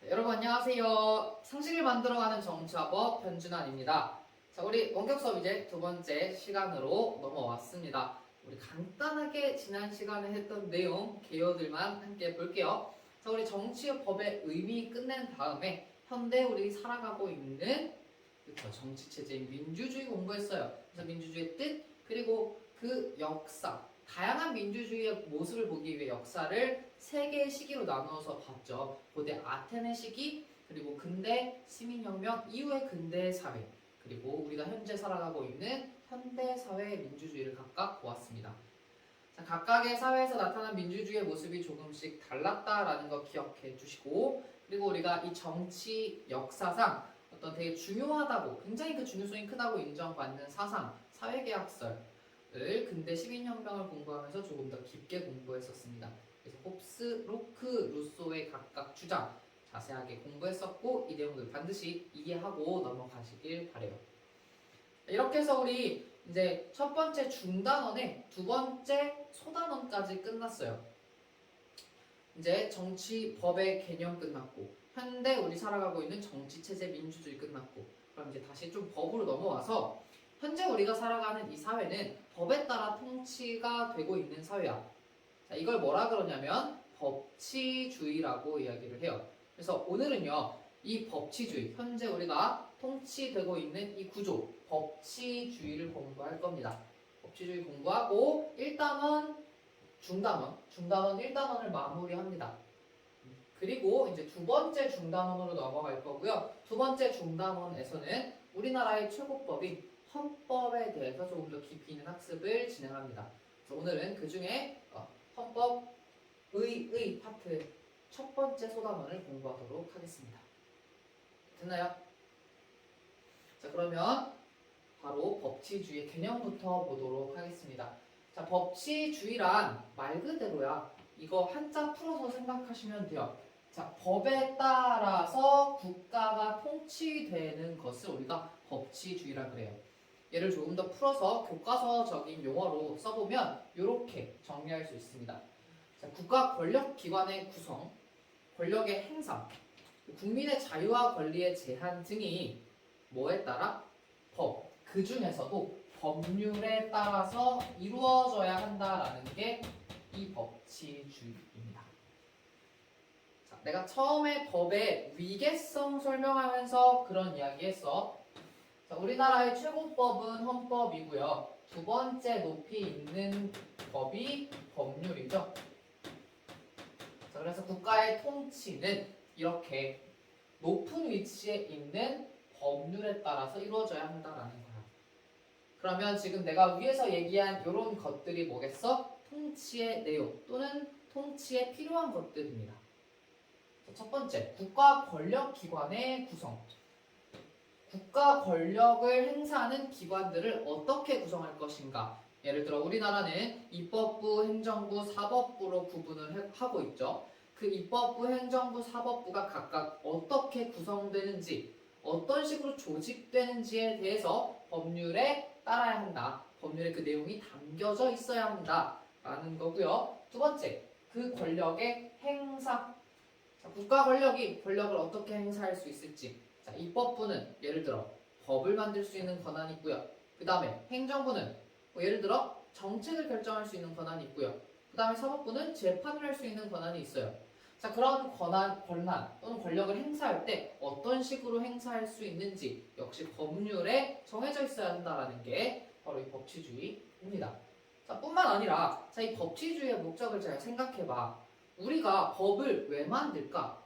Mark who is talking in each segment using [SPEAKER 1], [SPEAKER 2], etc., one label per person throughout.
[SPEAKER 1] 여러분 안녕하세요. 상식을 만들어가는 정치화법 변준환입니다. 자, 우리 원격 수업 이제 두 번째 시간으로 넘어왔습니다. 우리 간단하게 지난 시간에 했던 내용 개요들만 함께 볼게요. 자, 우리 정치법의 의미 끝낸 다음에 현대 우리 살아가고 있는 그쵸, 정치체제인 민주주의 공부했어요. 그래서 민주주의의 뜻 그리고 그 역사 다양한 민주주의의 모습을 보기 위해 역사를 세 개의 시기로 나누어서 봤죠. 고대 아테네 시기, 그리고 근대 시민혁명 이후의 근대 사회, 그리고 우리가 현재 살아가고 있는 현대 사회의 민주주의를 각각 보았습니다. 자, 각각의 사회에서 나타난 민주주의의 모습이 조금씩 달랐다라는 거 기억해 주시고, 그리고 우리가 이 정치 역사상 어떤 되게 중요하다고, 굉장히 그 중요성이 크다고 인정받는 사상, 사회계약설 근대 시민혁명을 공부하면서 조금 더 깊게 공부했었습니다. 그래서 홉스, 로크, 루소의 각각 주장 자세하게 공부했었고 이 내용들 반드시 이해하고 넘어가시길 바래요. 이렇게 해서 우리 이제 첫 번째 중단원에 두 번째 소단원까지 끝났어요. 이제 정치법의 개념 끝났고 현대 우리 살아가고 있는 정치체제 민주주의 끝났고 그럼 이제 다시 좀 법으로 넘어와서 현재 우리가 살아가는 이 사회는 법에 따라 통치가 되고 있는 사회야. 자, 이걸 뭐라 그러냐면 법치주의라고 이야기를 해요. 그래서 오늘은요, 이 법치주의, 현재 우리가 통치되고 있는 이 구조, 법치주의를 공부할 겁니다. 법치주의 공부하고 1단원, 중단원, 1단원을 마무리합니다. 그리고 이제 두 번째 중단원으로 넘어갈 거고요. 두 번째 중단원에서는 우리나라의 최고법인 헌법에 대해서 조금 더 깊이 있는 학습을 진행합니다. 그래서 오늘은 그 중에 헌법의 파트 첫 번째 소단원을 공부하도록 하겠습니다. 됐나요? 자, 그러면 바로 법치주의의 개념부터 보도록 하겠습니다. 자, 법치주의란 말 그대로야. 이거 한자 풀어서 생각하시면 돼요. 자, 법에 따라서 국가가 통치되는 것을 우리가 법치주의라 그래요. 얘를 조금 더 풀어서 교과서적인 용어로 써보면 이렇게 정리할 수 있습니다. 자, 국가 권력기관의 구성, 권력의 행사, 국민의 자유와 권리의 제한 등이 뭐에 따라? 법, 그 중에서도 법률에 따라서 이루어져야 한다라는 게 이 법치주의입니다. 자, 내가 처음에 법의 위계성 설명하면서 그런 이야기 했어. 자, 우리나라의 최고법은 헌법이고요. 두 번째 높이 있는 법이 법률이죠. 자, 그래서 국가의 통치는 이렇게 높은 위치에 있는 법률에 따라서 이루어져야 한다라는 거야. 그러면 지금 내가 위에서 얘기한 이런 것들이 뭐겠어? 통치의 내용 또는 통치에 필요한 것들입니다. 자, 첫 번째, 국가 권력기관의 구성. 국가 권력을 행사하는 기관들을 어떻게 구성할 것인가? 예를 들어 우리나라는 입법부, 행정부, 사법부로 구분을 하고 있죠. 그 입법부, 행정부, 사법부가 각각 어떻게 구성되는지, 어떤 식으로 조직되는지에 대해서 법률에 따라야 한다. 법률에 그 내용이 담겨져 있어야 한다. 라는 거고요. 두 번째, 그 권력의 행사. 자, 국가 권력이 권력을 어떻게 행사할 수 있을지. 자, 입법부는 예를 들어 법을 만들 수 있는 권한이 있고요. 그 다음에 행정부는 예를 들어 정책을 결정할 수 있는 권한이 있고요. 그 다음에 사법부는 재판을 할 수 있는 권한이 있어요. 자, 그런 권한 또는 권력을 행사할 때 어떤 식으로 행사할 수 있는지 역시 법률에 정해져 있어야 한다는 게 바로 이 법치주의입니다. 자, 뿐만 아니라 자, 이 법치주의의 목적을 잘 생각해봐. 우리가 법을 왜 만들까?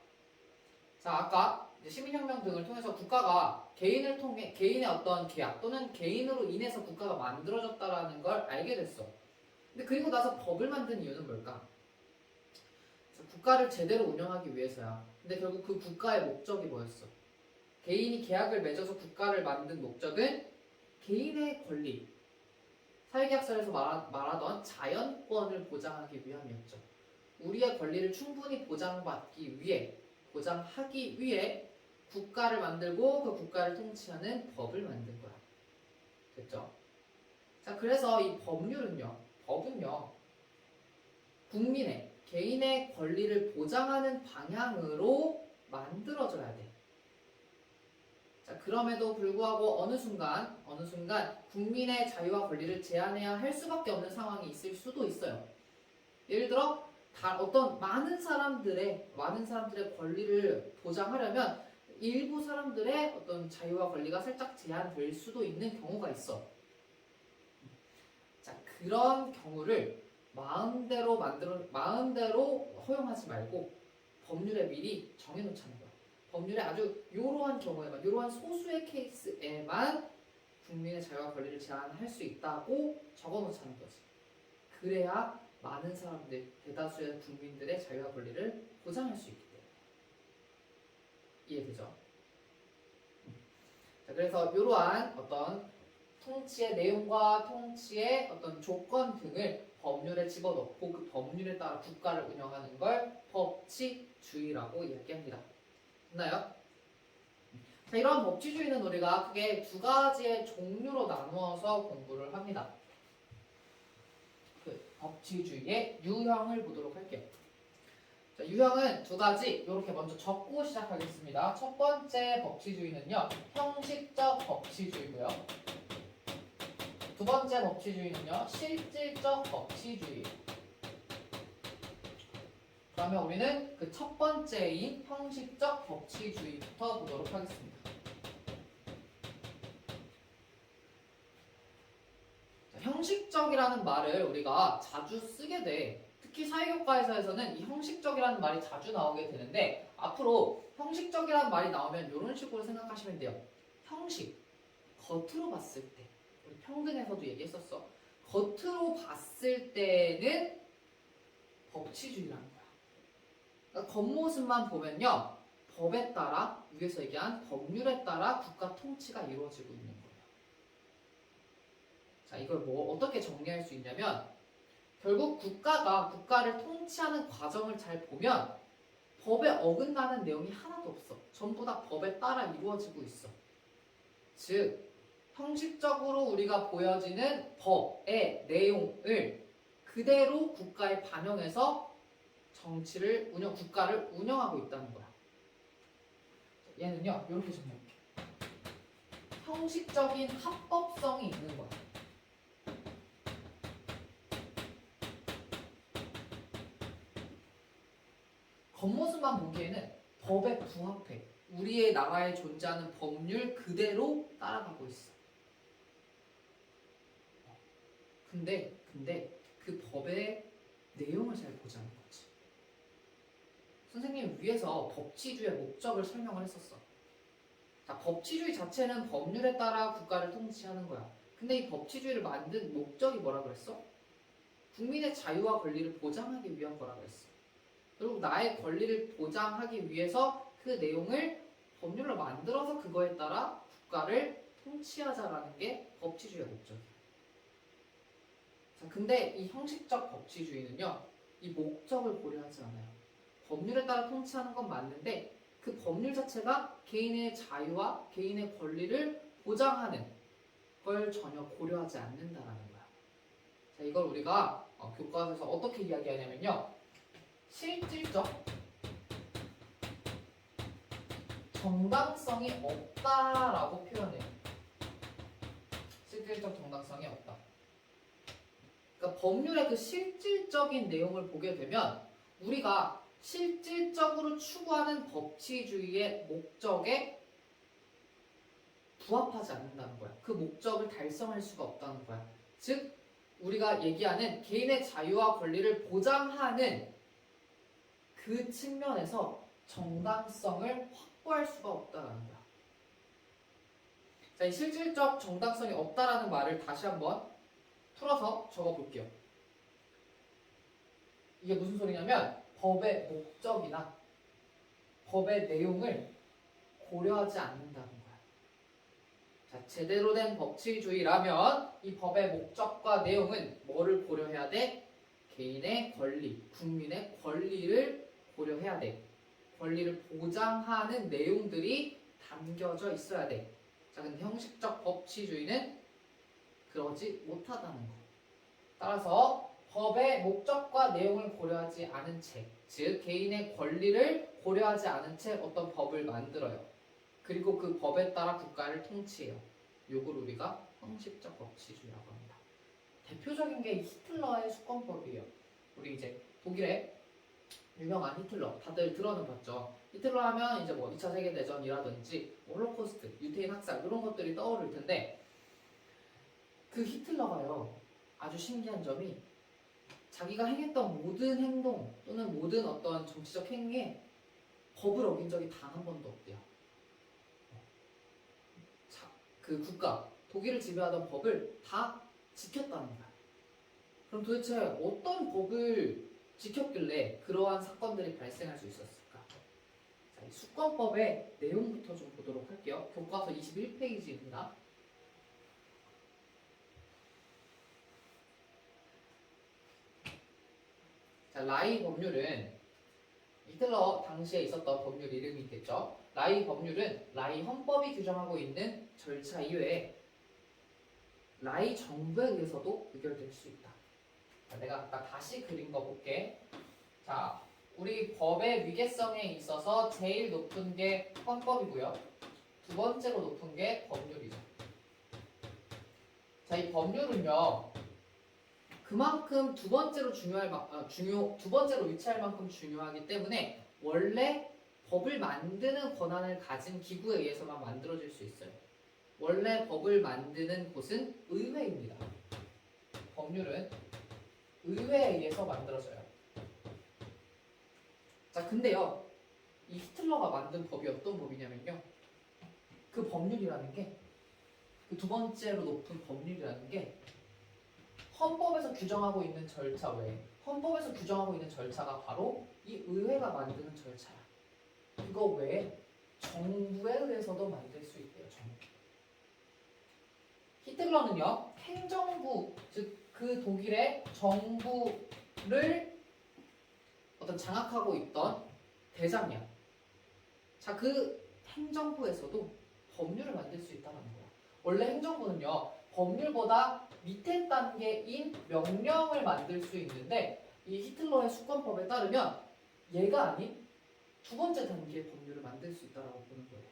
[SPEAKER 1] 자, 아까 시민혁명 등을 통해서 국가가 개인을 통해 개인의 어떤 계약 또는 개인으로 인해서 국가가 만들어졌다라는 걸 알게 됐어. 근데 그리고 나서 법을 만든 이유는 뭘까? 국가를 제대로 운영하기 위해서야. 근데 결국 그 국가의 목적이 뭐였어? 개인이 계약을 맺어서 국가를 만든 목적은 개인의 권리, 사회계약서에서 말하던 자연권을 보장하기 위함이었죠. 우리의 권리를 충분히 보장하기 위해 국가를 만들고 그 국가를 통치하는 법을 만든 거야. 됐죠? 자, 그래서 이 법은요, 국민의, 개인의 권리를 보장하는 방향으로 만들어져야 돼. 자, 그럼에도 불구하고 어느 순간 국민의 자유와 권리를 제한해야 할 수밖에 없는 상황이 있을 수도 있어요. 예를 들어, 어떤 많은 사람들의 권리를 보장하려면 일부 사람들의 어떤 자유와 권리가 살짝 제한될 수도 있는 경우가 있어. 자, 그런 경우를 마음대로 허용하지 말고 법률에 미리 정해놓자는 거야. 법률에 아주 요러한 경우에만, 요러한 소수의 케이스에만 국민의 자유와 권리를 제한할 수 있다고 적어놓자는 거지. 그래야 많은 사람들, 대다수의 국민들의 자유와 권리를 보장할 수 있기 때문에. 이해되죠? 자, 그래서 이러한 어떤 통치의 내용과 통치의 어떤 조건 등을 법률에 집어넣고 그 법률에 따라 국가를 운영하는 걸 법치주의라고 이야기합니다. 됐나요? 자, 이런 법치주의는 우리가 크게 두 가지의 종류로 나누어서 공부를 합니다. 그 법치주의의 유형을 보도록 할게요. 자, 유형은 두 가지, 이렇게 먼저 적고 시작하겠습니다. 첫 번째 법치주의는요, 형식적 법치주의고요. 두 번째 법치주의는요, 실질적 법치주의. 그러면 우리는 그 첫 번째인 형식적 법치주의부터 보도록 하겠습니다. 자, 형식적이라는 말을 우리가 자주 쓰게 돼. 특히 사회교과에서는 이 형식적이라는 말이 자주 나오게 되는데, 앞으로 형식적이라는 말이 나오면 이런 식으로 생각하시면 돼요. 형식, 겉으로 봤을 때, 우리 평등에서도 얘기했었어. 겉으로 봤을 때는 법치주의라는 거야. 그러니까 겉모습만 보면요, 법에 따라, 위에서 얘기한 법률에 따라 국가 통치가 이루어지고 있는 거예요. 자, 이걸 어떻게 정리할 수 있냐면, 결국 국가를 통치하는 과정을 잘 보면 법에 어긋나는 내용이 하나도 없어. 전부 다 법에 따라 이루어지고 있어. 즉, 형식적으로 우리가 보여지는 법의 내용을 그대로 국가에 반영해서 국가를 운영하고 있다는 거야. 얘는요, 이렇게 정리할게. 형식적인 합법성이 있는 거야. 겉모습만 보기에는 법에 부합해. 우리의 나라에 존재하는 법률 그대로 따라가고 있어. 근데 그 법의 내용을 잘 보자는 거지. 선생님 위에서 법치주의의 목적을 설명을 했었어. 자, 법치주의 자체는 법률에 따라 국가를 통치하는 거야. 근데 이 법치주의를 만든 목적이 뭐라 그랬어? 국민의 자유와 권리를 보장하기 위한 거라 그랬어. 그리고 나의 권리를 보장하기 위해서 그 내용을 법률로 만들어서 그거에 따라 국가를 통치하자라는 게 법치주의의 목적이에요. 자, 근데 이 형식적 법치주의는요, 이 목적을 고려하지 않아요. 법률에 따라 통치하는 건 맞는데 그 법률 자체가 개인의 자유와 개인의 권리를 보장하는 걸 전혀 고려하지 않는다라는 거야. 자, 이걸 우리가 교과서에서 어떻게 이야기하냐면요, 실질적 정당성이 없다라고 표현해요. 실질적 정당성이 없다. 그러니까 법률의 그 실질적인 내용을 보게 되면 우리가 실질적으로 추구하는 법치주의의 목적에 부합하지 않는다는 거야. 그 목적을 달성할 수가 없다는 거야. 즉, 우리가 얘기하는 개인의 자유와 권리를 보장하는 그 측면에서 정당성을 확보할 수가 없다는 거야. 자, 이 실질적 정당성이 없다라는 말을 다시 한번 풀어서 적어볼게요. 이게 무슨 소리냐면 법의 목적이나 법의 내용을 고려하지 않는다는 거야. 자, 제대로 된 법치주의라면 이 법의 목적과 내용은 뭐를 고려해야 돼? 개인의 권리, 국민의 권리를 고려해야 돼. 권리를 보장하는 내용들이 담겨져 있어야 돼. 자, 근데 형식적 법치주의는 그러지 못하다는 거. 따라서 법의 목적과 내용을 고려하지 않은 채, 즉 개인의 권리를 고려하지 않은 채 어떤 법을 만들어요. 그리고 그 법에 따라 국가를 통치해요. 요걸 우리가 형식적 법치주의라고 합니다. 대표적인 게 히틀러의 수권법이에요. 우리 이제 독일의 유명한 히틀러 다들 들어는 봤죠. 히틀러 하면 이제 뭐 2차 세계대전이라든지 홀로코스트, 유태인 학살 이런 것들이 떠오를 텐데 그 히틀러가요 아주 신기한 점이 자기가 행했던 모든 행동 또는 모든 어떤 정치적 행위에 법을 어긴 적이 단 한 번도 없대요. 자, 그 국가 독일을 지배하던 법을 다 지켰다는 거야. 그럼 도대체 어떤 법을 지켰길래 그러한 사건들이 발생할 수 있었을까? 자, 이 수권법의 내용부터 좀 보도록 할게요. 교과서 21페이지입니다. 자, 라이 법률은 히틀러 당시에 있었던 법률 이름이 있겠죠. 라이 법률은 라이 헌법이 규정하고 있는 절차 이외에 라이 정부에 의해서도 의결될 수 있다. 자, 내가 아까 다시 그린 거 볼게. 자, 우리 법의 위계성에 있어서 제일 높은 게 헌법이고요. 두 번째로 높은 게 법률이죠. 자, 이 법률은요. 그만큼 두 번째로 두 번째로 위치할 만큼 중요하기 때문에 원래 법을 만드는 권한을 가진 기구에 의해서만 만들어질 수 있어요. 원래 법을 만드는 곳은 의회입니다. 법률은 의회에 의해서 만들어져요. 자, 근데요, 이 히틀러가 만든 법이 어떤 법이냐면요, 그 법률이라는 게, 그 두 번째로 높은 법률이라는 게 헌법에서 규정하고 있는 절차 외에, 헌법에서 규정하고 있는 절차가 바로 이 의회가 만드는 절차야. 그거 외에 정부에 의해서도 만들 수 있대요. 정부. 히틀러는요, 행정부, 즉 그 독일의 정부를 어떤 장악하고 있던 대장이야. 자, 그 행정부에서도 법률을 만들 수 있다는 거야. 원래 행정부는요, 법률보다 밑에 단계인 명령을 만들 수 있는데 이 히틀러의 수권법에 따르면 얘가 아닌 두 번째 단계의 법률을 만들 수 있다고 보는 거예요.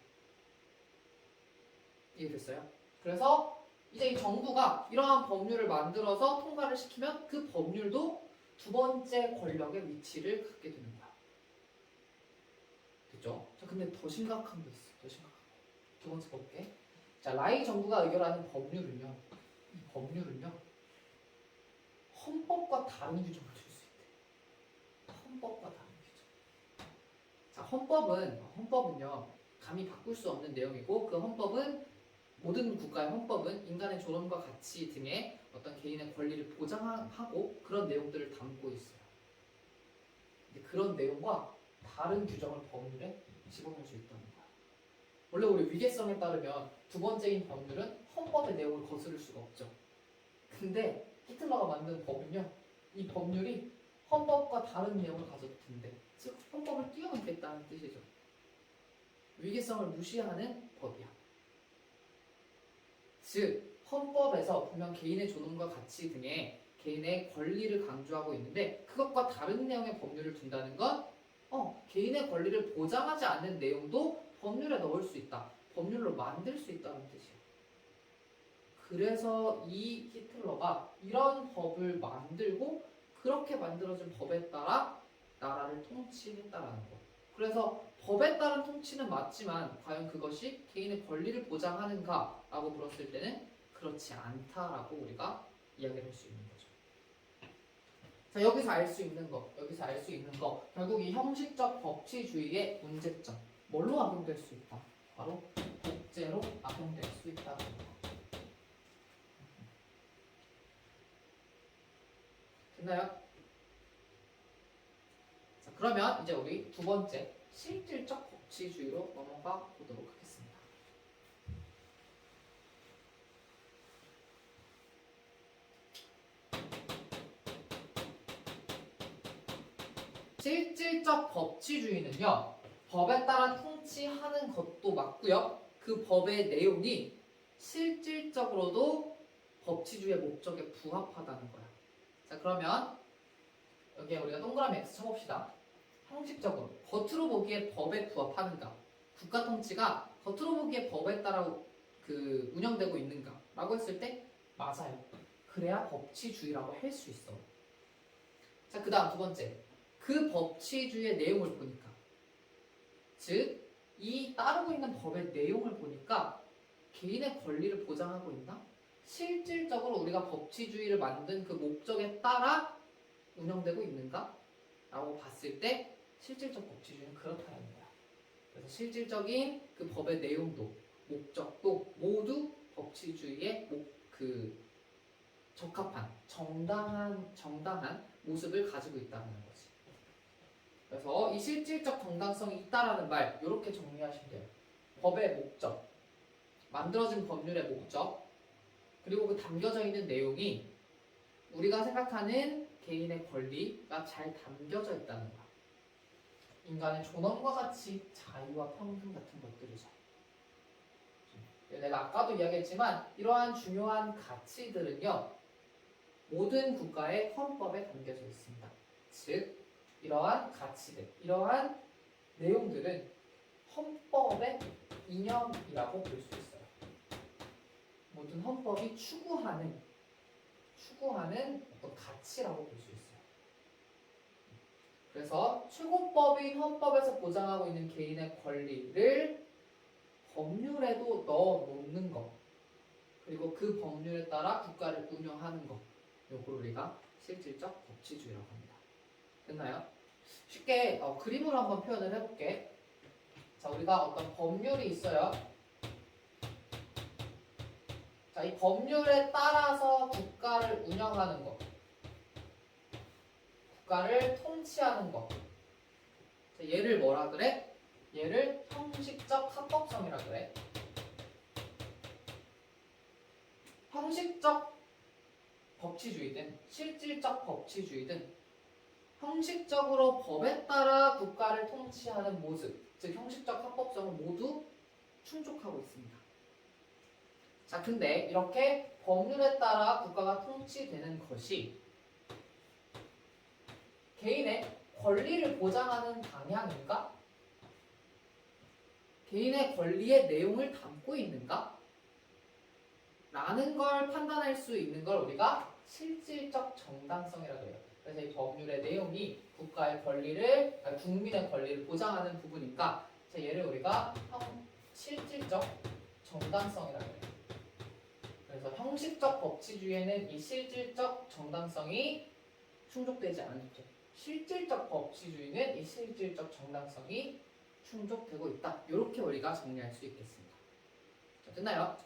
[SPEAKER 1] 이해됐어요? 그래서 이제 이 정부가 이러한 법률을 만들어서 통과를 시키면 그 법률도 두 번째 권력의 위치를 갖게 되는 거야. 됐죠? 자, 근데 더 심각한 게 있어. 더 심각한 거. 두 번째 볼게. 자, 라이 정부가 의결하는 법률은요. 이 법률은요. 헌법과 다른 규정을 줄 수 있대. 헌법과 다른 규정. 자, 헌법은요. 감히 바꿀 수 없는 내용이고 그 헌법은 모든 국가의 헌법은 인간의 존엄과 가치 등의 어떤 개인의 권리를 보장하고 그런 내용들을 담고 있어요. 근데 그런 내용과 다른 규정을 법률에 집어넣을 수 있다는 거야. 원래 우리 위계성에 따르면 두 번째인 법률은 헌법의 내용을 거스를 수가 없죠. 근데 히틀러가 만든 법은요, 이 법률이 헌법과 다른 내용을 가져든대. 즉 헌법을 뛰어넘겠다는 뜻이죠. 위계성을 무시하는 법이야. 즉 헌법에서 분명 개인의 존엄과 가치 등의 개인의 권리를 강조하고 있는데 그것과 다른 내용의 법률을 둔다는 건 개인의 권리를 보장하지 않는 내용도 법률에 넣을 수 있다. 법률로 만들 수 있다는 뜻이에요. 그래서 이 히틀러가 이런 법을 만들고 그렇게 만들어진 법에 따라 나라를 통치했다라는 거. 그래서 법에 따른 통치는 맞지만 과연 그것이 개인의 권리를 보장하는가라고 물었을 때는 그렇지 않다라고 우리가 이야기를 할 수 있는 거죠. 자, 여기서 알 수 있는 거, 결국 이 형식적 법치주의의 문제점, 뭘로 악용될 수 있다? 바로 독재로 악용될 수 있다는 거. 됐나요? 자, 그러면 이제 우리 두 번째 실질적 법치주의로 넘어가 보도록 하겠습니다. 실질적 법치주의는요, 법에 따라 통치하는 것도 맞고요. 그 법의 내용이 실질적으로도 법치주의의 목적에 부합하다는 거야. 자, 그러면 여기에 우리가 동그라미 X 쳐봅시다. 형식적으로 겉으로 보기에 법에 부합하는가? 국가 통치가 겉으로 보기에 법에 따라 운영되고 있는가? 라고 했을 때 맞아요. 그래야 법치주의라고 할 수 있어. 자, 그 다음 두 번째. 그 법치주의의 내용을 보니까, 즉 이 따르고 있는 법의 내용을 보니까 개인의 권리를 보장하고 있나? 실질적으로 우리가 법치주의를 만든 그 목적에 따라 운영되고 있는가? 라고 봤을 때 실질적 법치주의는 그렇다는 거야. 그래서 실질적인 그 법의 내용도 목적도 모두 법치주의의 적합한 정당한 모습을 가지고 있다는 거지. 그래서 이 실질적 정당성이 있다라는 말 이렇게 정리하시면 돼요. 법의 목적, 만들어진 법률의 목적, 그리고 그 담겨져 있는 내용이 우리가 생각하는 개인의 권리가 잘 담겨져 있다는 거야. 인간의 존엄과 가치, 자유와 평등 같은 것들이죠. 내가 아까도 이야기했지만 이러한 중요한 가치들은요, 모든 국가의 헌법에 담겨져 있습니다. 즉 이러한 가치들, 이러한 내용들은 헌법의 이념이라고 볼 수 있어요. 모든 헌법이 추구하는 어떤 가치라고 볼 수 있어요. 그래서 최고법인 헌법에서 보장하고 있는 개인의 권리를 법률에도 넣어 놓는 것, 그리고 그 법률에 따라 국가를 운영하는 것, 요걸 우리가 실질적 법치주의라고 합니다. 됐나요? 쉽게 그림으로 한번 표현을 해볼게. 자, 우리가 어떤 법률이 있어요. 자, 이 법률에 따라서 국가를 운영하는 것, 국가를 통치하는 것. 자, 얘를 뭐라 그래? 얘를 형식적 합법성이라 그래. 형식적 법치주의든 실질적 법치주의든 형식적으로 법에 따라 국가를 통치하는 모습, 즉 형식적 합법성은 모두 충족하고 있습니다. 자, 근데 이렇게 법률에 따라 국가가 통치되는 것이 개인의 권리를 보장하는 방향인가? 개인의 권리의 내용을 담고 있는가? 라는 걸 판단할 수 있는 걸 우리가 실질적 정당성이라고 해요. 그래서 이 법률의 내용이 국가의 권리를, 국민의 권리를 보장하는 부분이니까 얘를 우리가 실질적 정당성이라고 해요. 그래서 형식적 법치주의에는 이 실질적 정당성이 충족되지 않죠. 실질적 법치주의는 이 실질적 정당성이 충족되고 있다. 이렇게 우리가 정리할 수 있겠습니다. 자, 됐나요?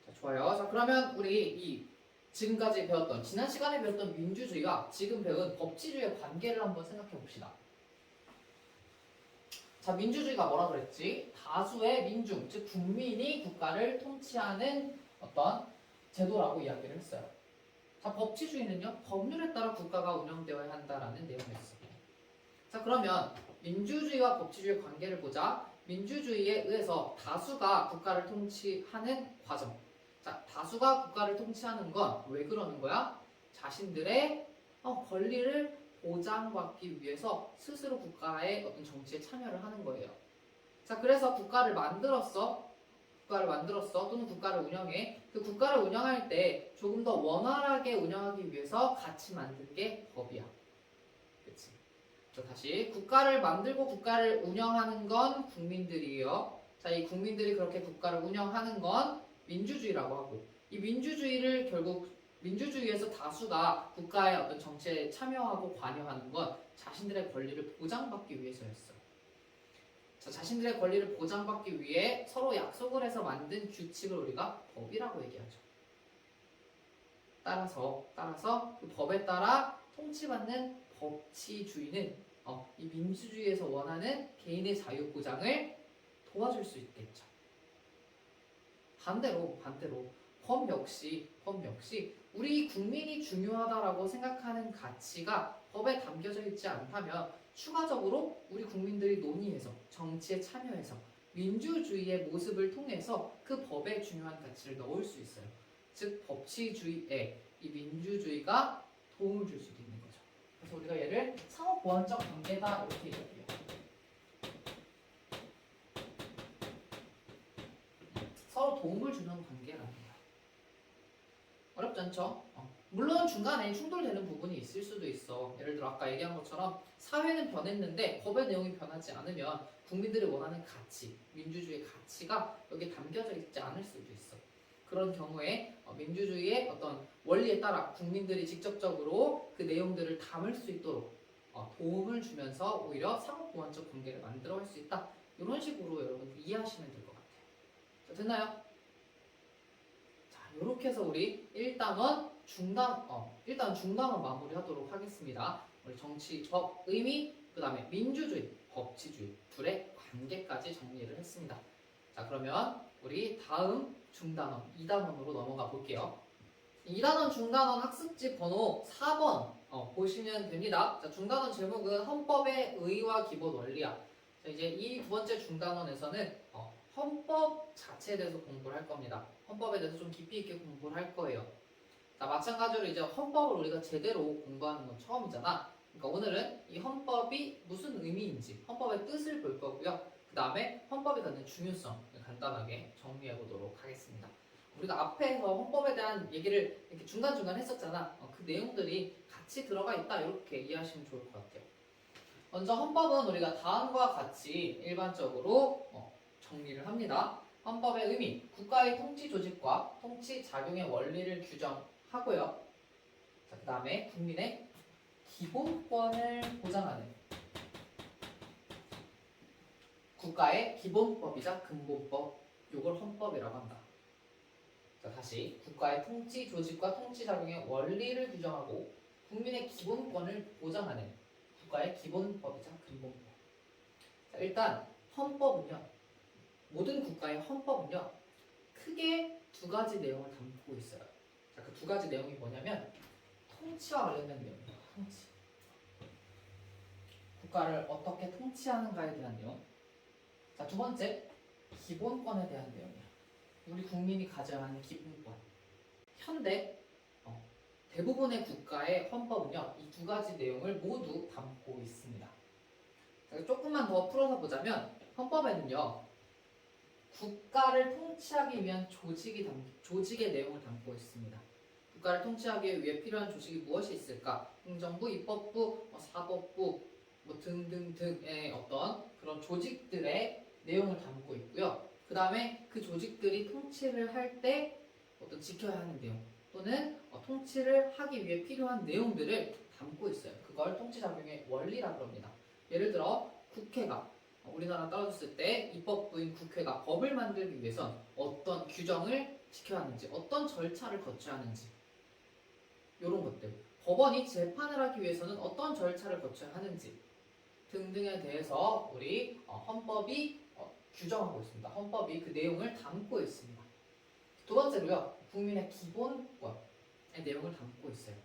[SPEAKER 1] 자, 좋아요. 자, 그러면 우리 지금까지 배웠던, 지난 시간에 배웠던 민주주의와 지금 배운 법치주의의 관계를 한번 생각해 봅시다. 자, 민주주의가 뭐라 그랬지? 다수의 민중, 즉 국민이 국가를 통치하는 어떤 제도라고 이야기를 했어요. 자, 법치주의는요, 법률에 따라 국가가 운영되어야 한다라는 내용이었어요. 자, 그러면 민주주의와 법치주의의 관계를 보자. 민주주의에 의해서 다수가 국가를 통치하는 과정. 자, 다수가 국가를 통치하는 건 왜 그러는 거야? 자신들의 권리를 보장받기 위해서 스스로 국가의 어떤 정치에 참여를 하는 거예요. 자, 그래서 국가를 만들었어 또는 국가를 운영해. 그 국가를 운영할 때 조금 더 원활하게 운영하기 위해서 같이 만든 게 법이야. 그치? 자, 다시 국가를 만들고 국가를 운영하는 건 국민들이에요. 자, 이 국민들이 그렇게 국가를 운영하는 건 민주주의라고 하고, 이 민주주의를 결국 민주주의에서 다수가 국가의 어떤 정치에 참여하고 관여하는 건 자신들의 권리를 보장받기 위해서였어. 자, 자신들의 권리를 보장받기 위해 서로 약속을 해서 만든 규칙을 우리가 법이라고 얘기하죠. 따라서 그 법에 따라 통치받는 법치주의는 이 민주주의에서 원하는 개인의 자유 보장을 도와줄 수 있겠죠. 반대로 법 역시 우리 국민이 중요하다라고 생각하는 가치가 법에 담겨져 있지 않다면 추가적으로 우리 국민들이 논의해서 정치에 참여해서 민주주의의 모습을 통해서 그 법에 중요한 가치를 넣을 수 있어요. 즉 법치주의에 이 민주주의가 도움을 줄 수도 있는 거죠. 그래서 우리가 얘를 상호보완적 관계다 이렇게 얘기해요. 서로 도움을 주는 관계라는 거야. 어렵지 않죠? 물론 중간에 충돌되는 부분이 있을 수도 있어. 예를 들어 아까 얘기한 것처럼 사회는 변했는데 법의 내용이 변하지 않으면 국민들이 원하는 가치, 민주주의의 가치가 여기에 담겨져 있지 않을 수도 있어. 그런 경우에 민주주의의 어떤 원리에 따라 국민들이 직접적으로 그 내용들을 담을 수 있도록 도움을 주면서 오히려 상호보완적 관계를 만들어갈 수 있다. 이런 식으로 여러분 이해하시면 될 것 같아요. 자, 됐나요? 자, 이렇게 해서 우리 1단원 일단 중단원 마무리하도록 하겠습니다. 우리 정치, 법, 의미, 그 다음에 민주주의, 법치주의 둘의 관계까지 정리를 했습니다. 자, 그러면 우리 다음 중단원 2단원으로 넘어가 볼게요. 2단원 중단원 학습지 번호 4번 보시면 됩니다. 자, 중단원 제목은 헌법의 의의와 기본 원리야. 자, 이제 이 두 번째 중단원에서는 헌법 자체에 대해서 공부를 할 겁니다. 헌법에 대해서 좀 깊이 있게 공부를 할 거예요. 자, 마찬가지로 이제 헌법을 우리가 제대로 공부하는 건 처음이잖아. 그러니까 오늘은 이 헌법이 무슨 의미인지 헌법의 뜻을 볼 거고요. 그 다음에 헌법이 갖는 중요성을 간단하게 정리해 보도록 하겠습니다. 우리가 앞에서 헌법에 대한 얘기를 이렇게 중간중간 했었잖아. 그 내용들이 같이 들어가 있다 이렇게 이해하시면 좋을 것 같아요. 먼저 헌법은 우리가 다음과 같이 일반적으로 정리를 합니다. 헌법의 의미, 국가의 통치 조직과 통치 작용의 원리를 규정하고요. 자, 그 다음에 국민의 기본권을 보장하는 국가의 기본법이자 근본법, 이걸 헌법이라고 한다. 자, 다시 국가의 통치 조직과 통치 작용의 원리를 규정하고 국민의 기본권을 보장하는 국가의 기본법이자 근본법. 자, 일단 헌법은요, 모든 국가의 헌법은요 크게 두 가지 내용을 담고 있어요. 자, 그 두 가지 내용이 뭐냐면 통치와 관련된 내용이에요. 통치. 국가를 어떻게 통치하는가에 대한 내용. 자, 두 번째 기본권에 대한 내용이야. 우리 국민이 가져야 하는 기본권. 현대 대부분의 국가의 헌법은요 이 두 가지 내용을 모두 담고 있습니다. 자, 조금만 더 풀어서 보자면 헌법에는요 국가를 통치하기 위한 조직의 내용을 담고 있습니다. 국가를 통치하기 위해 필요한 조직이 무엇이 있을까? 행정부, 입법부, 사법부 등등등의 어떤 그런 조직들의 내용을 담고 있고요. 그 다음에 그 조직들이 통치를 할 때 어떤 지켜야 하는 내용 또는 통치를 하기 위해 필요한 내용들을 담고 있어요. 그걸 통치작용의 원리라고 합니다. 예를 들어 국회가 우리나라 떨어졌을 때 입법부인 국회가 법을 만들기 위해선 어떤 규정을 지켜야 하는지 어떤 절차를 거쳐야 하는지 이런 것들, 법원이 재판을 하기 위해서는 어떤 절차를 거쳐야 하는지 등등에 대해서 우리 헌법이 규정하고 있습니다. 헌법이 그 내용을 담고 있습니다. 두 번째로요, 국민의 기본권의 내용을 담고 있어요.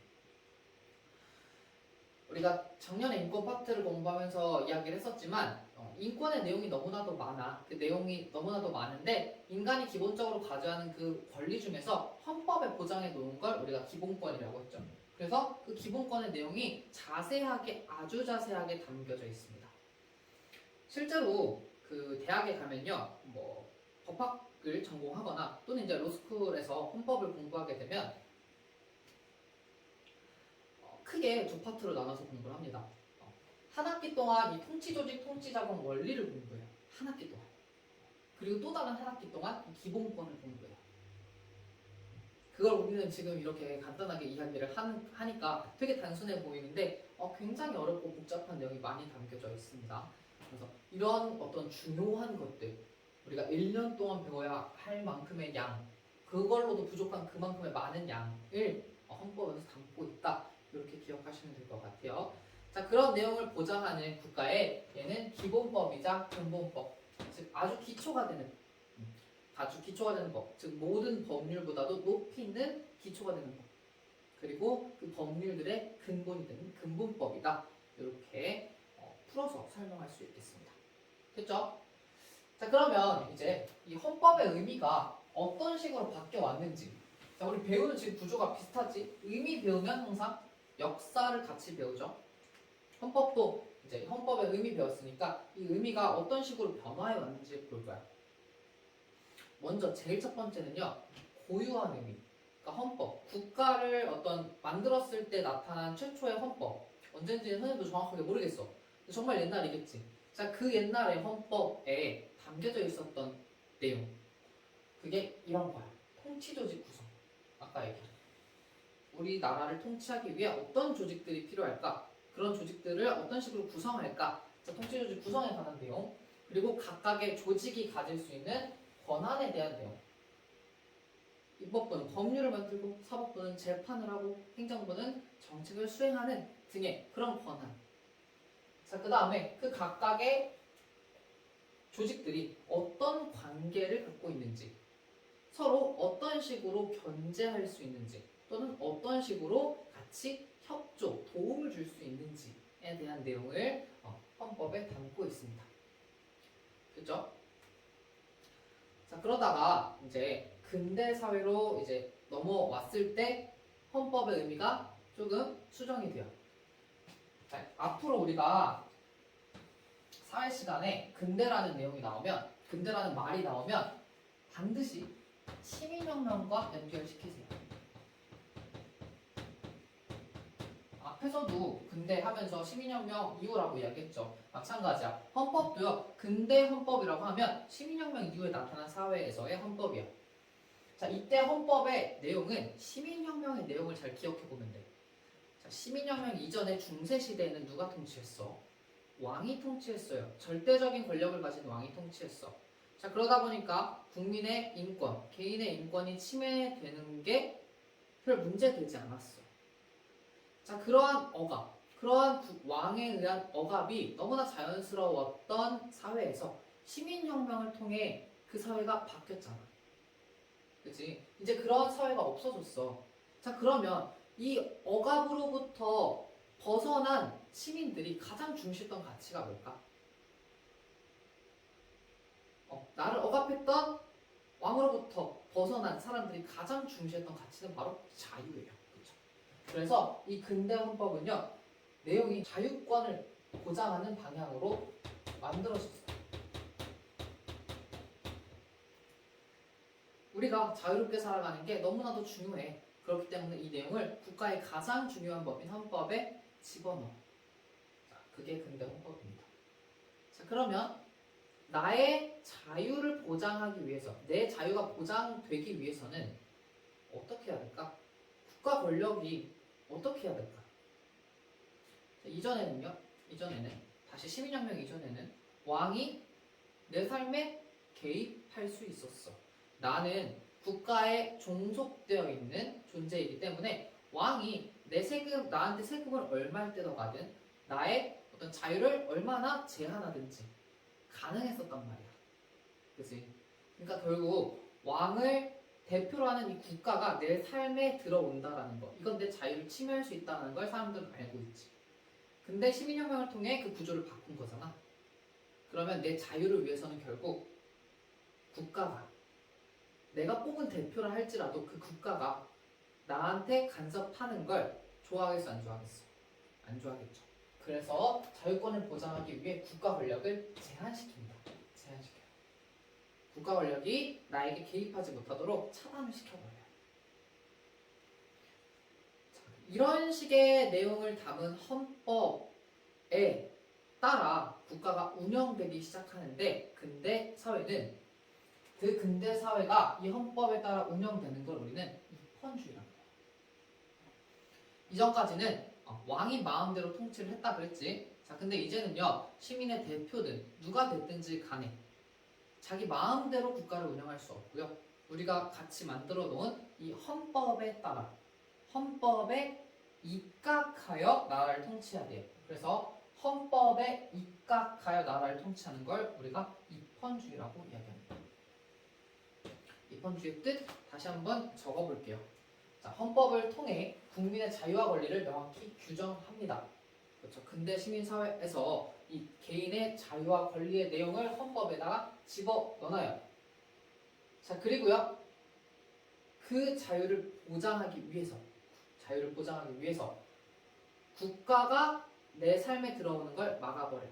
[SPEAKER 1] 우리가 작년에 인권 파트를 공부하면서 이야기를 했었지만 인권의 내용이 너무나도 많아. 그 내용이 너무나도 많은데 인간이 기본적으로 가져야 하는 그 권리 중에서 헌법에 보장해 놓은 걸 우리가 기본권이라고 했죠. 그래서 그 기본권의 내용이 자세하게, 아주 자세하게 담겨져 있습니다. 실제로 그 대학에 가면요, 뭐 법학을 전공하거나 또는 이제 로스쿨에서 헌법을 공부하게 되면 크게 두 파트로 나눠서 공부를 합니다. 한 학기 동안 이 통치조직, 통치작용 원리를 공부해요. 한 학기 동안. 그리고 또 다른 한 학기 동안 이 기본권을 공부해요. 그걸 우리는 지금 이렇게 간단하게 이야기를 하니까 되게 단순해 보이는데 굉장히 어렵고 복잡한 내용이 많이 담겨져 있습니다. 그래서 이런 어떤 중요한 것들, 우리가 1년 동안 배워야 할 만큼의 양, 그걸로도 부족한 그만큼의 많은 양을 헌법에서 담고 있다. 이렇게 기억하시면 될 것 같아요. 자, 그런 내용을 보장하는 국가의 얘는 기본법이자 근본법, 즉 아주 기초가 되는 법, 즉 모든 법률보다도 높이 있는 기초가 되는 법, 그리고 그 법률들의 근본이 되는 근본법이다. 이렇게 풀어서 설명할 수 있겠습니다. 됐죠? 자, 그러면 이제 이 헌법의 의미가 어떤 식으로 바뀌어 왔는지 자, 우리 배우는 지금 구조가 비슷하지? 의미 배우면 항상 역사를 같이 배우죠. 헌법도 이제 헌법의 의미 배웠으니까 이 의미가 어떤 식으로 변화해 왔는지 볼 거야. 먼저 제일 첫 번째는요. 고유한 의미. 그러니까 헌법. 국가를 어떤 만들었을 때 나타난 최초의 헌법. 언젠지는 선생님도 정확하게 모르겠어. 근데 정말 옛날이겠지. 자, 그 옛날의 헌법에 담겨져 있었던 내용. 그게 이런 거야. 통치조직 구성. 아까 얘기한. 우리나라를 통치하기 위해 어떤 조직들이 필요할까? 그런 조직들을 어떤 식으로 구성할까? 자, 통치조직 구성에 관한 내용. 그리고 각각의 조직이 가질 수 있는 권한에 대한 내용. 입법부는 법률을 만들고 사법부는 재판을 하고 행정부는 정책을 수행하는 등의 그런 권한. 자, 그 다음에 그 각각의 조직들이 어떤 관계를 갖고 있는지, 서로 어떤 식으로 견제할 수 있는지, 또는 어떤 식으로 같이 협조, 도움을 줄 수 있는지에 대한 내용을 헌법에 담고 있습니다. 그죠? 자, 그러다가 이제 근대 사회로 이제 넘어왔을 때 헌법의 의미가 조금 수정이 돼요. 자, 앞으로 우리가 사회 시간에 근대라는 내용이 나오면, 근대라는 말이 나오면 반드시 시민혁명과 연결시키세요. 앞에서도 근대 하면서 시민혁명 이후라고 이야기했죠. 마찬가지야. 헌법도요. 근대 헌법이라고 하면 시민혁명 이후에 나타난 사회에서의 헌법이야. 자, 이때 헌법의 내용은 시민혁명의 내용을 잘 기억해보면 돼. 자, 시민혁명 이전에 중세시대에는 누가 통치했어? 왕이 통치했어요. 절대적인 권력을 가진 왕이 통치했어. 자, 그러다 보니까 국민의 인권, 개인의 인권이 침해되는 게 별 문제되지 않았어. 자, 그러한 억압, 그러한 왕에 의한 억압이 너무나 자연스러웠던 사회에서 시민혁명을 통해 그 사회가 바뀌었잖아. 그치? 이제 그런 사회가 없어졌어. 자, 그러면 이 억압으로부터 벗어난 시민들이 가장 중시했던 가치가 뭘까? 나를 억압했던 왕으로부터 벗어난 사람들이 가장 중시했던 가치는 바로 자유예요. 그렇죠? 그래서 이 근대 헌법은요, 내용이 자유권을 보장하는 방향으로 만들어졌어요. 우리가 자유롭게 살아가는 게 너무나도 중요해. 그렇기 때문에 이 내용을 국가의 가장 중요한 법인 헌법에 집어넣어. 자, 그게 근대 헌법입니다. 자, 그러면 나의 자유를 보장하기 위해서, 내 자유가 보장되기 위해서는 어떻게 해야 될까? 국가 권력이 어떻게 해야 될까? 자, 이전에는 다시 시민혁명 이전에는 왕이 내 삶에 개입할 수 있었어. 나는 국가에 종속되어 있는 존재이기 때문에 왕이 나한테 세금을 얼마를 뜯어가든 나의 어떤 자유를 얼마나 제한하든지 가능했었단 말이야. 그치? 그러니까 결국 왕을 대표로 하는 이 국가가 내 삶에 들어온다라는 거, 이건 내 자유를 침해할 수 있다는 걸 사람들은 알고 있지. 근데 시민혁명을 통해 그 구조를 바꾼 거잖아. 그러면 내 자유를 위해서는 결국 국가가, 내가 뽑은 대표를 할지라도 그 국가가 나한테 간섭하는 걸 좋아하겠어, 안 좋아하겠어? 안 좋아하겠죠. 그래서 자유권을 보장하기 위해 국가 권력을 제한시킵니다. 제한시켜요. 국가 권력이 나에게 개입하지 못하도록 차단을 시켜버려요. 자, 이런 식의 내용을 담은 헌법에 따라 국가가 운영되기 시작하는데, 근대 사회는, 그 근대 사회가 이 헌법에 따라 운영되는 걸 우리는 입헌주의라고 해요. 이전까지는 왕이 마음대로 통치를 했다 그랬지. 자, 근데 이제는요, 시민의 대표든 누가 됐든지 간에 자기 마음대로 국가를 운영할 수 없고요. 우리가 같이 만들어 놓은 이 헌법에 따라, 헌법에 입각하여 나라를 통치해야 돼요. 그래서 헌법에 입각하여 나라를 통치하는 걸 우리가 입헌주의라고 이야기합니다. 입헌주의의 뜻 다시 한번 적어볼게요. 자, 헌법을 통해 국민의 자유와 권리를 명확히 규정합니다. 그렇죠. 근대 시민사회에서 이 개인의 자유와 권리의 내용을 헌법에다가 집어 넣어요. 자, 그리고요, 그 자유를 보장하기 위해서 국가가 내 삶에 들어오는 걸 막아버려.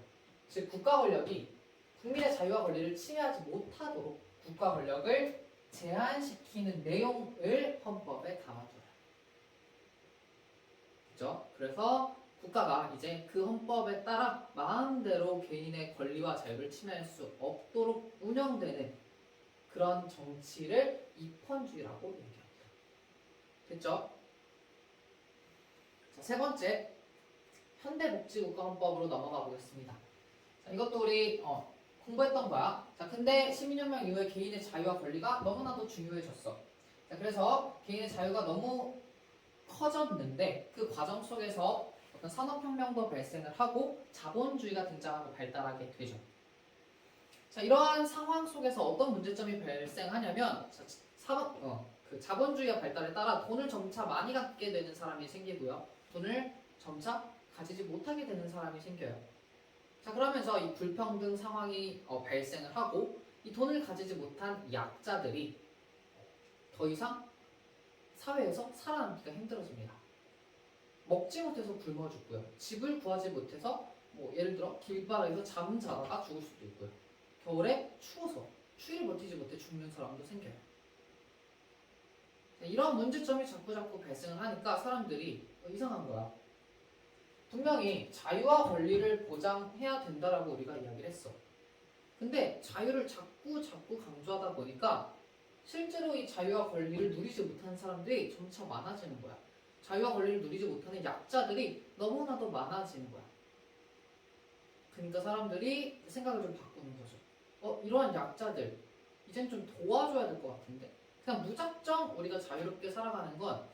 [SPEAKER 1] 즉 국가 권력이 국민의 자유와 권리를 침해하지 못하도록 국가 권력을 제한시키는 내용을 헌법에 담아줘요. 그죠? 그래서 국가가 이제 그 헌법에 따라 마음대로 개인의 권리와 자유를 침해할 수 없도록 운영되는 그런 정치를 입헌주의라고 얘기합니다. 됐죠? 자, 세 번째, 현대복지국가헌법으로 넘어가 보겠습니다. 자, 이것도 우리 공부했던 거야. 자, 근데 시민혁명 이후에 개인의 자유와 권리가 너무나도 중요해졌어. 자, 그래서 개인의 자유가 너무 커졌는데 그 과정 속에서 어떤 산업혁명도 발생을 하고 자본주의가 등장하고 발달하게 되죠. 자, 이러한 상황 속에서 어떤 문제점이 발생하냐면 그 자본주의가 발달에 따라 돈을 점차 많이 갖게 되는 사람이 생기고요. 돈을 점차 가지지 못하게 되는 사람이 생겨요. 자, 그러면서 이 불평등 상황이 발생을 하고 이 돈을 가지지 못한 약자들이 더 이상 사회에서 살아남기가 힘들어집니다. 먹지 못해서 굶어 죽고요. 집을 구하지 못해서 예를 들어 길바닥에서 잠자다가 죽을 수도 있고요. 겨울에 추워서 추위를 버티지 못해 죽는 사람도 생겨요. 이런 문제점이 자꾸 발생을 하니까 사람들이 이상한 거야. 분명히 자유와 권리를 보장해야 된다라고 우리가 이야기를 했어. 근데 자유를 자꾸 강조하다 보니까 실제로 이 자유와 권리를 누리지 못하는 사람들이 점차 많아지는 거야. 자유와 권리를 누리지 못하는 약자들이 너무나도 많아지는 거야. 그러니까 사람들이 생각을 좀 바꾸는 거죠. 이러한 약자들 이젠 좀 도와줘야 될 것 같은데 그냥 무작정 우리가 자유롭게 살아가는 건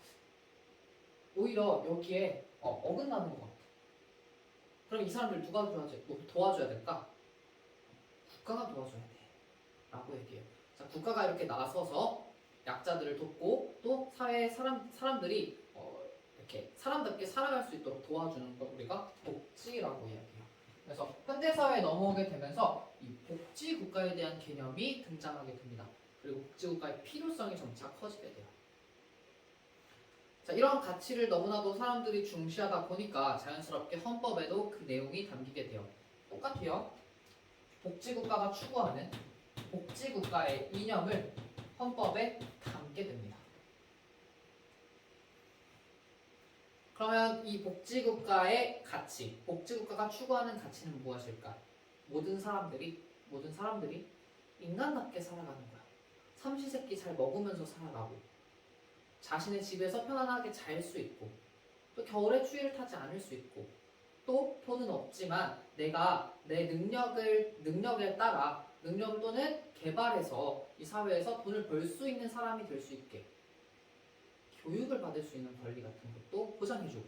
[SPEAKER 1] 오히려 여기에 어긋나는 것 같아. 그럼 이 사람들 누가 도와줘야 될까? 국가가 도와줘야 돼 라고 얘기해요. 자, 국가가 이렇게 나서서 약자들을 돕고 또 사회의 사람들이 이렇게 사람답게 살아갈 수 있도록 도와주는 걸 우리가 복지라고 이야기해요. 그래서 현대사회에 넘어오게 되면서 이 복지국가에 대한 개념이 등장하게 됩니다. 그리고 복지국가의 필요성이 점차 커지게 돼요. 자, 이런 가치를 너무나도 사람들이 중시하다 보니까 자연스럽게 헌법에도 그 내용이 담기게 돼요. 똑같아요. 복지국가가 추구하는 복지국가의 이념을 헌법에 담게 됩니다. 그러면 이 복지국가의 가치, 복지국가가 추구하는 가치는 무엇일까? 모든 사람들이 인간답게 살아가는 거야. 삼시세끼 잘 먹으면서 살아가고 자신의 집에서 편안하게 잘 수 있고 또 겨울에 추위를 타지 않을 수 있고 또 돈은 없지만 내가 내 능력에 따라 능력 또는 개발해서 이 사회에서 돈을 벌 수 있는 사람이 될 수 있게 교육을 받을 수 있는 권리 같은 것도 보장해주고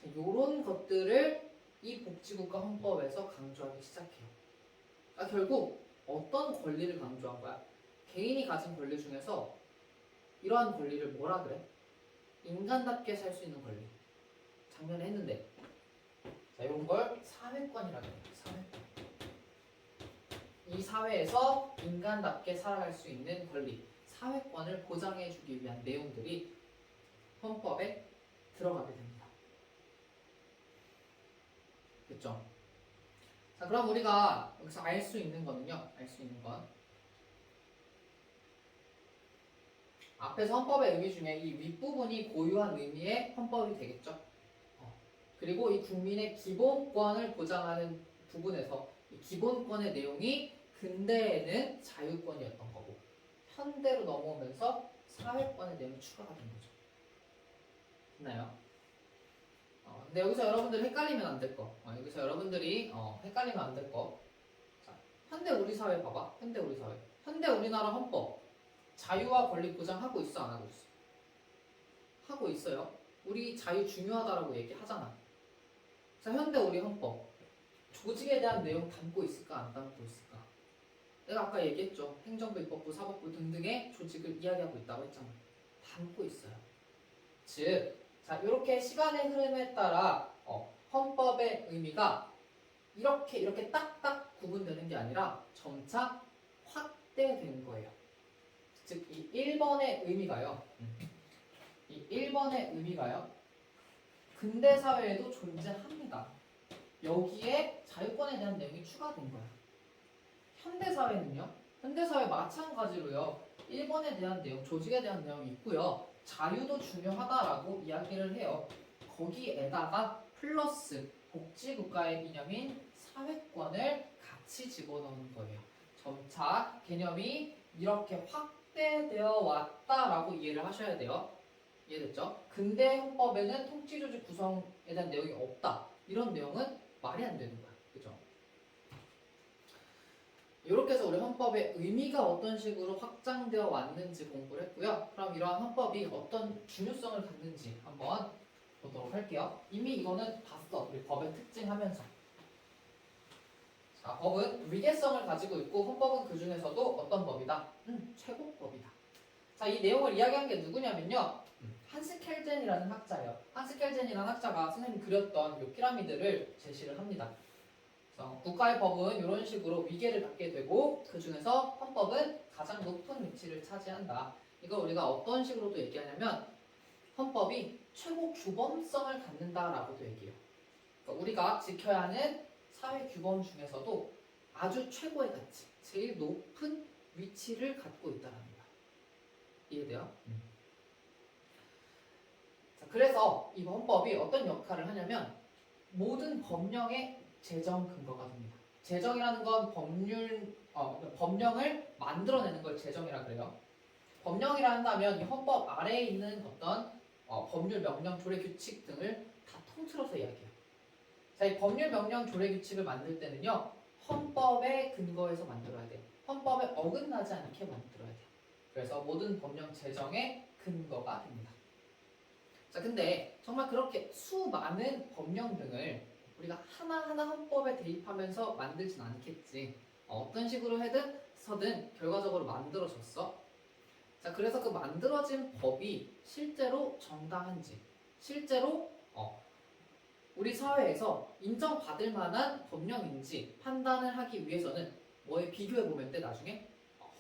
[SPEAKER 1] 이런 것들을 이 복지국가 헌법에서 강조하기 시작해요. 그러니까 결국 어떤 권리를 강조한 거야? 개인이 가진 권리 중에서 이러한 권리를 뭐라 그래? 인간답게 살 수 있는 권리. 작년에 했는데 자, 이런 걸 사회권이라고 해요. 사회권. 이 사회에서 인간답게 살아갈 수 있는 권리, 사회권을 보장해주기 위한 내용들이 헌법에 들어가게 됩니다. 됐죠? 자, 그럼 우리가 여기서 알 수 있는 거는요. 알 수 있는 건 앞에서 헌법의 의미 중에 이 윗부분이 고유한 의미의 헌법이 되겠죠. 그리고 이 국민의 기본권을 보장하는 부분에서 이 기본권의 내용이 근대에는 자유권이었던 거고 현대로 넘어오면서 사회권의 내용이 추가가 된 거죠. 됐나요? 근데 여기서 여러분들이 헷갈리면 안 될 거. 여기서 여러분들이 헷갈리면 안 될 거. 자, 현대 우리 사회 봐봐. 현대 우리 사회. 현대 우리나라 헌법. 자유와 권리 보장하고 있어, 안 하고 있어? 하고 있어요. 우리 자유 중요하다라고 얘기하잖아. 자, 현대 우리 헌법. 조직에 대한 내용 담고 있을까, 안 담고 있을까? 내가 아까 얘기했죠. 행정부, 입법부, 사법부 등등의 조직을 이야기하고 있다고 했잖아. 담고 있어요. 즉, 자, 이렇게 시간의 흐름에 따라 헌법의 의미가 이렇게 딱딱 구분되는 게 아니라 점차 확대된 거예요. 즉 이 1번의 의미가요. 이 1번의 의미가요. 근대 사회에도 존재합니다. 여기에 자유권에 대한 내용이 추가된 거야. 현대 사회는요. 현대 사회 마찬가지로요. 1번에 대한 내용, 조직에 대한 내용이 있고요. 자유도 중요하다라고 이야기를 해요. 거기에다가 플러스 복지국가의 이념인 사회권을 같이 집어넣는 거예요. 점차 개념이 이렇게 확대되어 왔다라고 이해를 하셔야 돼요. 이해됐죠? 근대 헌법에는 통치조직 구성에 대한 내용이 없다. 이런 내용은 말이 안 되는 거야. 그죠? 이렇게 해서 우리 헌법의 의미가 어떤 식으로 확장되어 왔는지 공부를 했고요. 그럼 이러한 헌법이 어떤 중요성을 갖는지 한번 보도록 할게요. 이미 이거는 봤어. 우리 법의 특징 하면서. 자, 법은 위계성을 가지고 있고 헌법은 그 중에서도 어떤 법이다? 최고법이다. 자, 이 내용을 이야기한 게 누구냐면요. 한스 켈젠이라는 학자예요. 한스 켈젠이라는 학자가 선생님이 그렸던 이 피라미드를 제시를 합니다. 그래서 국가의 법은 이런 식으로 위계를 갖게 되고 그 중에서 헌법은 가장 높은 위치를 차지한다. 이걸 우리가 어떤 식으로도 얘기하냐면 헌법이 최고 규범성을 갖는다라고도 얘기해요. 그러니까 우리가 지켜야 하는 사회 규범 중에서도 아주 최고의 가치, 제일 높은 위치를 갖고 있다는 거야. 이해돼요? 자, 그래서 이 헌법이 어떤 역할을 하냐면 모든 법령의 제정 근거가 됩니다. 제정이라는 건 법령을 만들어내는 걸 제정이라 그래요. 법령이라 한다면 이 헌법 아래에 있는 어떤 법률, 명령, 조례, 규칙 등을 다 통틀어서 이야기해요. 자, 이 법률, 명령, 조례, 규칙을 만들 때는요. 헌법의 근거에서 만들어야 돼요. 헌법에 어긋나지 않게 만들어야 돼요. 그래서 모든 법령 제정의 근거가 됩니다. 자, 근데 정말 그렇게 수많은 법령 등을 우리가 하나하나 헌법에 대입하면서 만들진 않겠지. 어떤 식으로 서든 결과적으로 만들어졌어. 자, 그래서 그 만들어진 법이 실제로 정당한지, 실제로 우리 사회에서 인정받을 만한 법령인지 판단을 하기 위해서는 뭐에 비교해보면 돼, 나중에?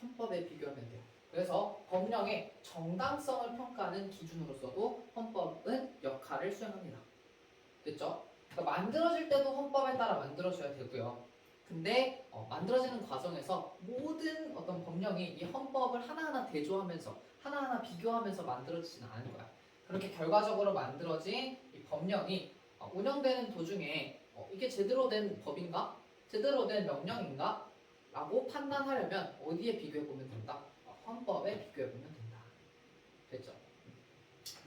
[SPEAKER 1] 헌법에 비교하면 돼요. 그래서 법령의 정당성을 평가하는 기준으로서도 헌법은 역할을 수행합니다. 됐죠? 그러니까 만들어질 때도 헌법에 따라 만들어져야 되고요. 근데 만들어지는 과정에서 모든 어떤 법령이 이 헌법을 하나하나 대조하면서 하나하나 비교하면서 만들어지지는 않은 거야. 그렇게 결과적으로 만들어진 이 법령이 운영되는 도중에 이게 제대로 된 법인가? 제대로 된 명령인가? 라고 판단하려면 어디에 비교해보면 된다? 헌법에 비교해보면 된다. 됐죠?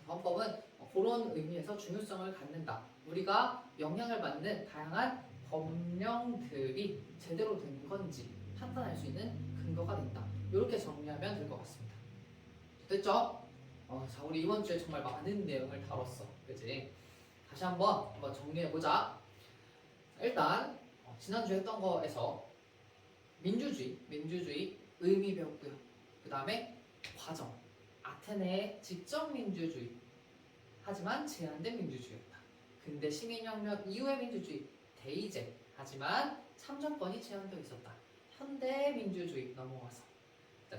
[SPEAKER 1] 헌법은 그런 의미에서 중요성을 갖는다. 우리가 영향을 받는 다양한 법령들이 제대로 된 건지 판단할 수 있는 근거가 된다. 이렇게 정리하면 될 것 같습니다. 됐죠? 자, 우리 이번 주에 정말 많은 내용을 다뤘어. 그치? 다시 한번 정리해보자. 일단 지난주에 했던 거에서 민주주의 의미 배웠고요. 그 다음에 과정, 아테네의 직접 민주주의, 하지만 제한된 민주주의였다. 근대 시민혁명 이후의 민주주의, 대의제, 하지만 참정권이 제한되어 있었다. 현대 민주주의 넘어와서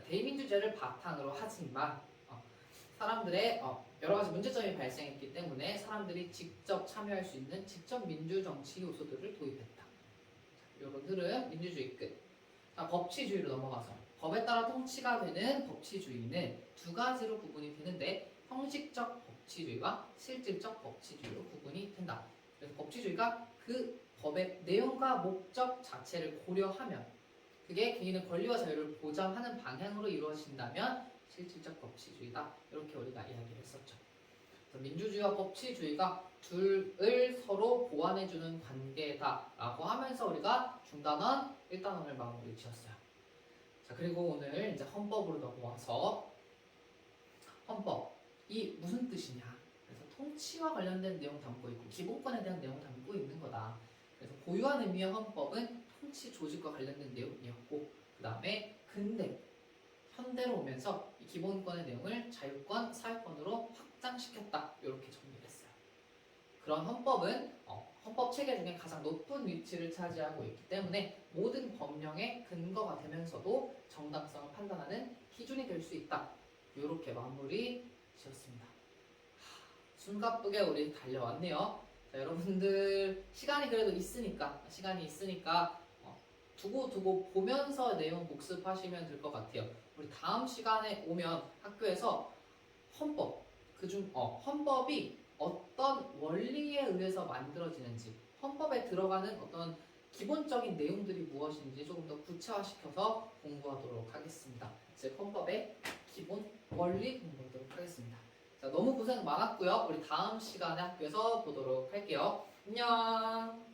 [SPEAKER 1] 대의민주제를 바탕으로 하지만 사람들의 여러 가지 문제점이 발생했기 때문에 사람들이 직접 참여할 수 있는 직접 민주정치 요소들을 도입했다. 이런 흐름, 민주주의 끝. 자, 법치주의로 넘어가서 법에 따라 통치가 되는 법치주의는 두 가지로 구분이 되는데 형식적 법치주의와 실질적 법치주의로 구분이 된다. 그래서 법치주의가 그 법의 내용과 목적 자체를 고려하면 그게 개인의 권리와 자유를 보장하는 방향으로 이루어진다면 실질적 법치주의다. 이렇게 우리가 이야기를 했었죠. 그래서 민주주의와 법치주의가 둘을 서로 보완해주는 관계다라고 하면서 우리가 중단원 1단원을 마무리 지었어요. 자, 그리고 오늘 이제 헌법으로 넘어와서 헌법이 무슨 뜻이냐? 그래서 통치와 관련된 내용 담고 있고 기본권에 대한 내용 담고 있는 거다. 그래서 고유한 의미의 헌법은 통치 조직과 관련된 내용이었고 그 다음에 근대 현대로 오면서 이 기본권의 내용을 자유권, 사회권으로 확장시켰다. 이렇게 정리를 했어요. 그런 헌법은 헌법 체계 중에 가장 높은 위치를 차지하고 있기 때문에 모든 법령의 근거가 되면서도 정당성을 판단하는 기준이 될 수 있다. 이렇게 마무리 지었습니다. 숨가쁘게 우리 달려왔네요. 자, 여러분들 시간이 그래도 있으니까 두고 보면서 내용 복습하시면 될 것 같아요. 우리 다음 시간에 오면 학교에서 헌법이 어떤 원리에 의해서 만들어지는지, 헌법에 들어가는 어떤 기본적인 내용들이 무엇인지 조금 더 구체화시켜서 공부하도록 하겠습니다. 즉 헌법의 기본 원리 공부하도록 하겠습니다. 자, 너무 고생 많았고요. 우리 다음 시간에 학교에서 보도록 할게요. 안녕.